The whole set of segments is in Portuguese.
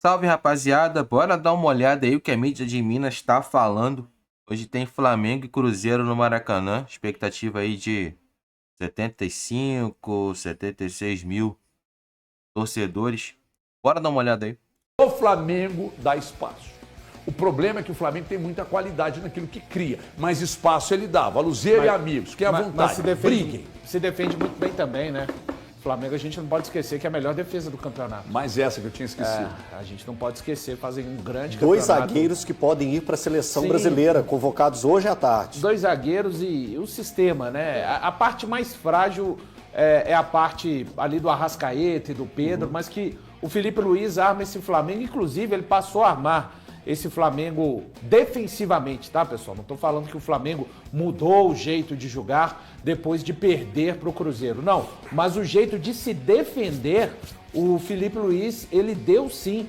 Salve, rapaziada. Bora dar uma olhada aí o que a mídia de Minas está falando. Hoje tem Flamengo e Cruzeiro no Maracanã. Expectativa aí de 75, 76 mil torcedores. Bora dar uma olhada aí. O Flamengo dá espaço. O problema é que o Flamengo tem muita qualidade naquilo que cria, mas espaço ele dá. Valuzeiro e amigos, que é a vontade. Mas Briguem. se defende muito bem também, né? O Flamengo a gente não pode esquecer que é a melhor defesa do campeonato. Mas essa que eu tinha esquecido. A gente não pode esquecer, fazem um grande Dois campeonato. zagueiros que podem ir para a seleção Sim. brasileira, convocados hoje à tarde. Dois zagueiros e o sistema, né? A parte mais frágil é a parte ali do Arrascaeta e do Pedro, mas que o Felipe Luiz arma esse Flamengo, inclusive ele passou a armar esse Flamengo defensivamente, tá, pessoal? Não tô falando que o Flamengo mudou o jeito de jogar depois de perder pro Cruzeiro, não. Mas o jeito de se defender, o Felipe Luiz, ele deu sim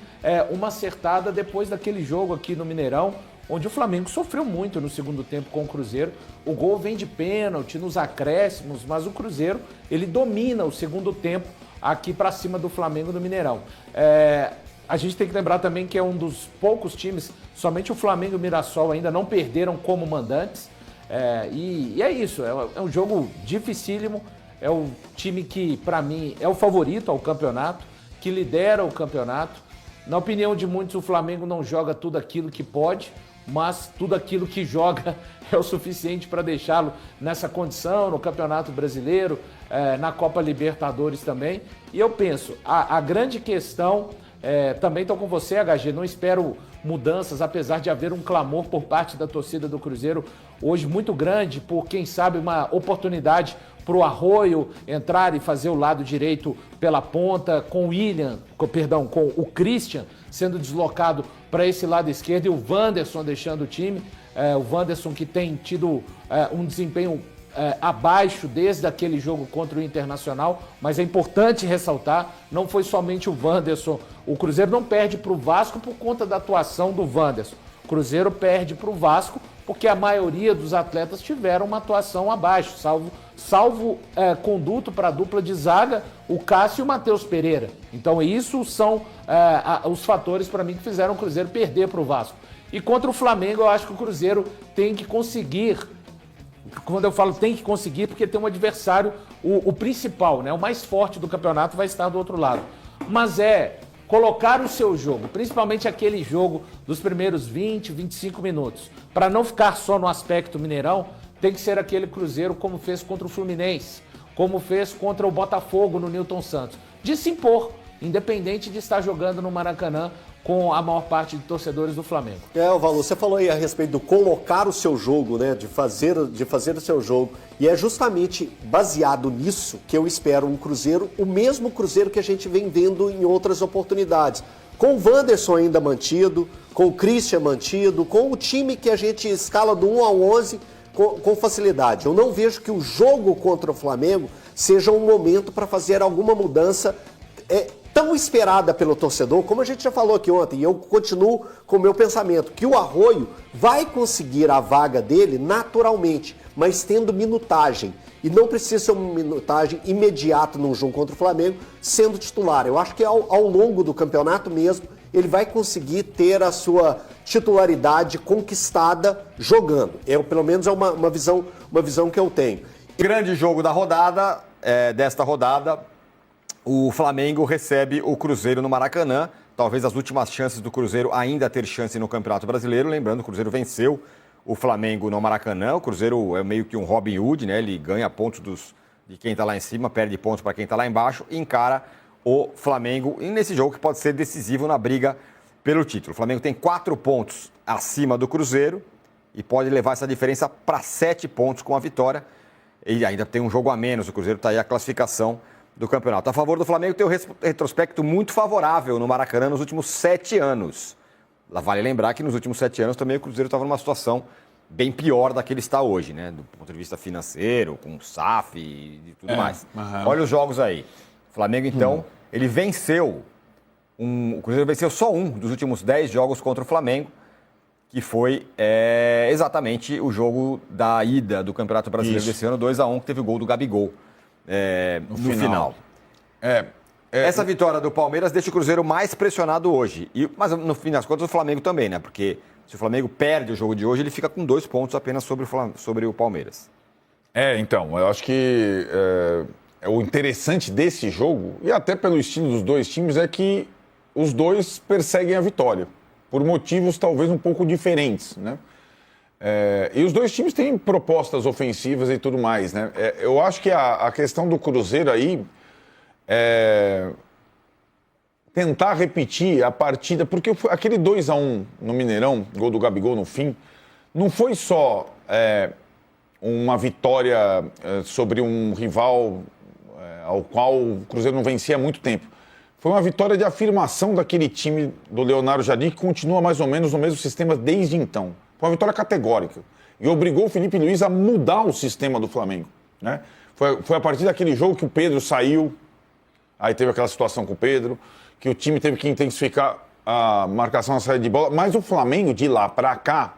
uma acertada depois daquele jogo aqui no Mineirão, onde o Flamengo sofreu muito no segundo tempo com o Cruzeiro. O gol vem de pênalti, nos acréscimos, mas o Cruzeiro, ele domina o segundo tempo aqui para cima do Flamengo no Mineirão. A gente tem que lembrar também que é um dos poucos times, somente o Flamengo e o Mirassol ainda não perderam como mandantes. E é isso, é um jogo dificílimo, é o time que, para mim, é o favorito ao campeonato, que lidera o campeonato. Na opinião de muitos, o Flamengo não joga tudo aquilo que pode, mas tudo aquilo que joga é o suficiente para deixá-lo nessa condição, no Campeonato Brasileiro, na Copa Libertadores também. E eu penso, a grande questão... também estou com você, HG, não espero mudanças, apesar de haver um clamor por parte da torcida do Cruzeiro hoje muito grande, por quem sabe uma oportunidade para o Arroio entrar e fazer o lado direito pela ponta, com o Christian sendo deslocado para esse lado esquerdo e o Wanderson deixando o time. O Wanderson que tem tido um desempenho abaixo desde aquele jogo contra o Internacional, mas é importante ressaltar, não foi somente o Wanderson. O Cruzeiro não perde para o Vasco por conta da atuação do Wanderson. O Cruzeiro perde para o Vasco porque a maioria dos atletas tiveram uma atuação abaixo, salvo conduto para a dupla de zaga, o Cássio e o Matheus Pereira. Então isso são os fatores para mim que fizeram o Cruzeiro perder para o Vasco. E contra o Flamengo eu acho que o Cruzeiro tem que conseguir. Quando eu falo tem que conseguir, porque tem um adversário, o principal, né, o mais forte do campeonato vai estar do outro lado. Mas colocar o seu jogo, principalmente aquele jogo dos primeiros 20, 25 minutos, para não ficar só no aspecto Mineirão, tem que ser aquele Cruzeiro como fez contra o Fluminense, como fez contra o Botafogo no Newton Santos, de se impor, independente de estar jogando no Maracanã com a maior parte de torcedores do Flamengo. Valor, você falou aí a respeito do colocar o seu jogo, né, de fazer o seu jogo, e é justamente baseado nisso que eu espero um Cruzeiro, o mesmo Cruzeiro que a gente vem vendo em outras oportunidades, com o Wanderson ainda mantido, com o Christian mantido, com o time que a gente escala do 1 ao 11 com facilidade. Eu não vejo que o jogo contra o Flamengo seja um momento para fazer alguma mudança tão esperada pelo torcedor, como a gente já falou aqui ontem, e eu continuo com o meu pensamento, que o Arroio vai conseguir a vaga dele naturalmente, mas tendo minutagem. E não precisa ser uma minutagem imediata num jogo contra o Flamengo, sendo titular. Eu acho que ao longo do campeonato mesmo, ele vai conseguir ter a sua titularidade conquistada jogando. Pelo menos é uma visão que eu tenho. Grande jogo da rodada, desta rodada, o Flamengo recebe o Cruzeiro no Maracanã. Talvez as últimas chances do Cruzeiro ainda ter chance no Campeonato Brasileiro. Lembrando, o Cruzeiro venceu o Flamengo no Maracanã. O Cruzeiro é meio que um Robin Hood, né? Ele ganha pontos de quem está lá em cima, perde pontos para quem está lá embaixo e encara o Flamengo e nesse jogo que pode ser decisivo na briga pelo título. O Flamengo tem 4 pontos acima do Cruzeiro e pode levar essa diferença para 7 pontos com a vitória. E ainda tem um jogo a menos. O Cruzeiro está aí a classificação do campeonato. A favor do Flamengo tem um retrospecto muito favorável no Maracanã nos últimos 7 anos. Lá vale lembrar que nos últimos 7 anos também o Cruzeiro estava numa situação bem pior da que ele está hoje, né? Do ponto de vista financeiro, com o SAF e tudo mais. Olha os jogos aí. O Flamengo, então, ele venceu. O Cruzeiro venceu só um dos últimos 10 jogos contra o Flamengo, que foi exatamente o jogo da ida do Campeonato Brasileiro desse ano, 2-1, que teve o gol do Gabigol. No final. Essa vitória do Palmeiras deixa o Cruzeiro mais pressionado hoje. Mas no fim das contas o Flamengo também, né? Porque se o Flamengo perde o jogo de hoje, ele fica com 2 pontos apenas sobre o Palmeiras. Então, eu acho que o interessante desse jogo, e até pelo estilo dos dois times, é que os dois perseguem a vitória, por motivos talvez um pouco diferentes, né? E os dois times têm propostas ofensivas e tudo mais, né? Eu acho que a questão do Cruzeiro aí é tentar repetir a partida, porque aquele 2-1 no Mineirão, gol do Gabigol no fim, não foi só uma vitória sobre um rival ao qual o Cruzeiro não vencia há muito tempo. Foi uma vitória de afirmação daquele time do Leonardo Jardim, que continua mais ou menos no mesmo sistema desde então. Foi uma vitória categórica. E obrigou o Felipe Luiz a mudar o sistema do Flamengo, né? Foi a partir daquele jogo que o Pedro saiu, aí teve aquela situação com o Pedro, que o time teve que intensificar a marcação na saída de bola. Mas o Flamengo, de lá para cá,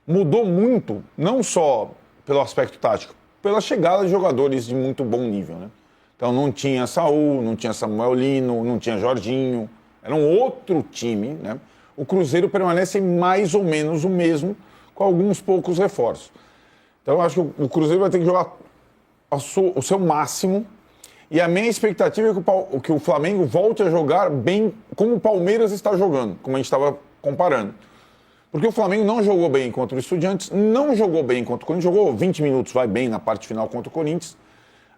mudou muito, não só pelo aspecto tático, pela chegada de jogadores de muito bom nível, né? Então não tinha Saul, não tinha Samuel Lino, não tinha Jorginho, era um outro time, né? O Cruzeiro permanece mais ou menos o mesmo, com alguns poucos reforços. Então eu acho que o Cruzeiro vai ter que jogar o seu máximo, e a minha expectativa é que o Flamengo volte a jogar bem como o Palmeiras está jogando, como a gente estava comparando. Porque o Flamengo não jogou bem contra o Estudiantes, não jogou bem contra o Corinthians, jogou 20 minutos, vai bem na parte final contra o Corinthians.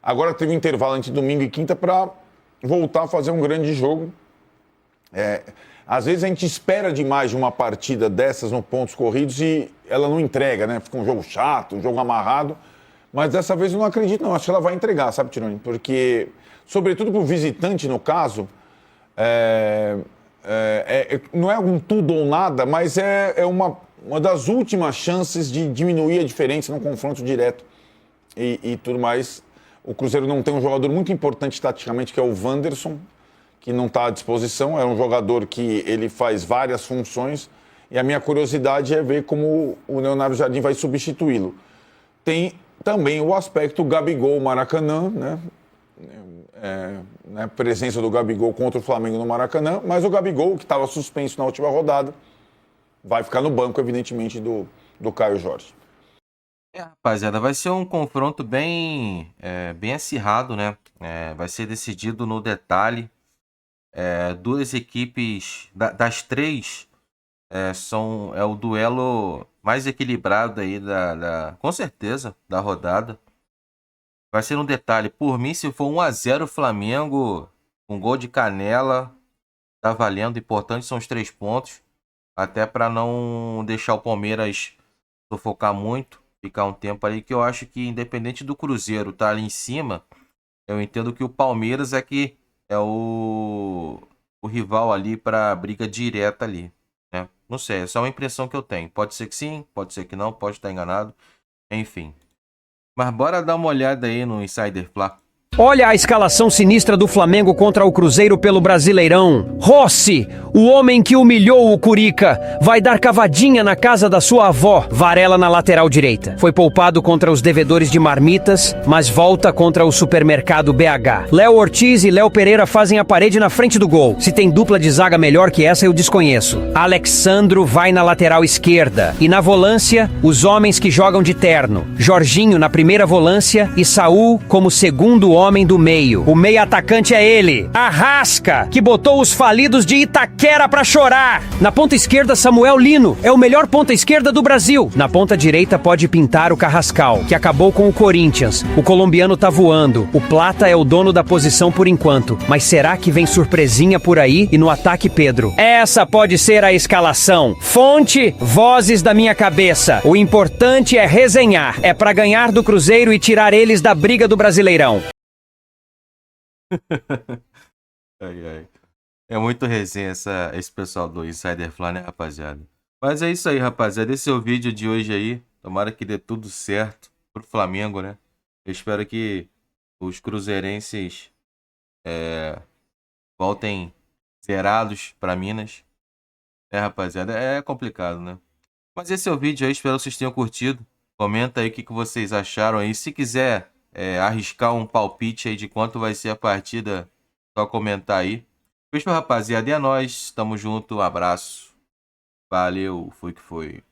Agora teve um intervalo entre domingo e quinta para voltar a fazer um grande jogo. Às vezes a gente espera demais de uma partida dessas no pontos corridos e ela não entrega, né? Fica um jogo chato, um jogo amarrado. Mas dessa vez eu não acredito, não. Acho que ela vai entregar, sabe, Tironi? Porque, sobretudo para o visitante, no caso, não é um tudo ou nada, mas é uma das últimas chances de diminuir a diferença no confronto direto e tudo mais. O Cruzeiro não tem um jogador muito importante taticamente, que é o Wanderson, que não está à disposição. É um jogador que ele faz várias funções e a minha curiosidade é ver como o Leonardo Jardim vai substituí-lo. Tem também o aspecto Gabigol Maracanã, né? A presença do Gabigol contra o Flamengo no Maracanã, mas o Gabigol, que estava suspenso na última rodada, vai ficar no banco, evidentemente, do Caio Jorge. Rapaziada, vai ser um confronto bem acirrado, né? Vai ser decidido no detalhe. Duas equipes, das três, é o duelo mais equilibrado aí com certeza, da rodada. Vai ser um detalhe. Por mim, se for 1-0 Flamengo, um gol de Canela, tá valendo. Importante são os 3 pontos. Até para não deixar o Palmeiras sufocar muito, ficar um tempo ali, que eu acho que independente do Cruzeiro tá ali em cima, eu entendo que o Palmeiras é o rival ali para briga direta ali, né? Não sei, é só uma impressão que eu tenho. Pode ser que sim, pode ser que não, pode estar enganado. Enfim. Mas bora dar uma olhada aí no Insider Fla. Olha a escalação sinistra do Flamengo contra o Cruzeiro pelo Brasileirão. Rossi, o homem que humilhou o Curica, vai dar cavadinha na casa da sua avó. Varela na lateral direita. Foi poupado contra os devedores de marmitas, mas volta contra o supermercado BH. Léo Ortiz e Léo Pereira fazem a parede na frente do gol. Se tem dupla de zaga melhor que essa, eu desconheço. Alexandro vai na lateral esquerda. E na volância, os homens que jogam de terno. Jorginho na primeira volância e Saul como segundo homem do meio. O meio atacante é ele, Arrasca, que botou os falidos de Itaquera pra chorar. Na ponta esquerda, Samuel Lino, é o melhor ponta esquerda do Brasil. Na ponta direita pode pintar o Carrascal, que acabou com o Corinthians. O colombiano tá voando. O Plata é o dono da posição por enquanto. Mas será que vem surpresinha por aí? E no ataque, Pedro? Essa pode ser a escalação. Fonte, vozes da minha cabeça. O importante é resenhar. É pra ganhar do Cruzeiro e tirar eles da briga do Brasileirão. É muito resenha esse pessoal do Insider Fla, né, rapaziada? Mas é isso aí, rapaziada. Esse é o vídeo de hoje aí. Tomara que dê tudo certo pro Flamengo, né? Eu espero que os cruzeirenses voltem zerados pra Minas. Rapaziada, é complicado, né? Mas esse é o vídeo aí. Espero que vocês tenham curtido. Comenta aí o que vocês acharam aí. Se quiser arriscar um palpite aí de quanto vai ser a partida Só comentar aí. Fechou, rapaziada. E é nóis. Tamo junto. Um abraço. Valeu. Foi que foi.